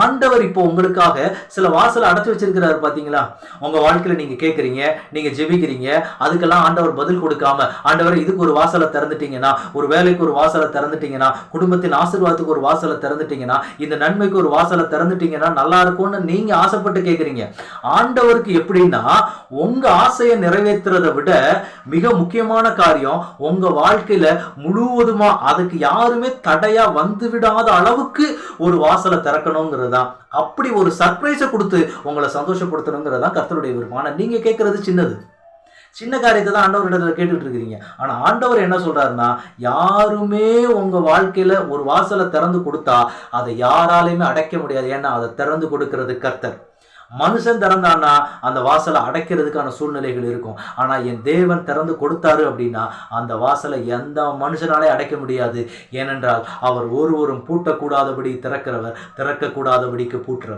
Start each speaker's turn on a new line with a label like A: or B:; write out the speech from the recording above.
A: ஆண்டவர் இப்போ உங்களுக்காக சில வாசலை அடைச்சு வச்சிருக்கிறாரு பாத்தீங்களா? உங்க வாழ்க்கையில நீங்க கேட்கறீங்க, நீங்க ஜெபிக்கிறீங்க, அதுக்கெல்லாம் ஆண்டவர் பதில் கொடுக்காம, ஆண்டவர் இதுக்கு ஒரு வாசலை திறந்துட்டீங்கன்னா, ஒரு வேலைக்கு ஒரு வாசலை திறந்துட்டீங்கன்னா, குடும்பத்தின் ஆசீர்வாதத்துக்கு ஒரு வாசலை திறந்துட்டீங்கன்னா, இந்த நன்மைக்கு ஒரு வாசலை திறந்துட்டீங்கன்னா நல்லா இருக்கும்னு நீங்க ஆசைப்பட்டு கேட்கறீங்க. ஆண்டவருக்கு எப்படின்னா, உங்க ஆசையை நிறைவேற்றுறதை விட மிக முக்கியமான காரியம் உங்க வாழ்க்கையில முழுவதுமா அதுக்கு யாருமே தடையா வந்து விடாத அளவுக்கு ஒரு வாசலை திறக்கணுங்கிறது தான். அப்படி ஒரு சர்ப்ரைஸை கொடுத்து உங்களை சந்தோஷப்படுத்தணுங்கிறது தான் கர்த்தருடைய விருப்பம். ஆனா நீங்க கேட்கறது சின்னது, சின்ன காரியத்தை தான் ஆண்டவரிடத்துல கேட்டுட்டு இருக்கிறீங்க. ஆனா ஆண்டவர் என்ன சொல்றாருன்னா, யாருமே உங்க வாழ்க்கையில ஒரு வாசலை திறந்து கொடுத்தா அதை யாராலையுமே அடைக்க முடியாது. ஏன்னா அதை திறந்து கொடுக்கிறது கர்த்தர். மனுஷன் திறந்தான்னா அந்த வாசலை அடைக்கிறதுக்கான சூழ்நிலைகள் இருக்கும். ஆனா என் தேவன் திறந்து கொடுத்தாரு அப்படின்னா அந்த வாசலை எந்த மனுஷனாலே அடைக்க முடியாது. ஏனென்றால் அவர் ஒருவரும் பூட்டக்கூடாதபடி திறக்கிறவர், திறக்க கூடாதபடிக்கு பூட்டுறவர்.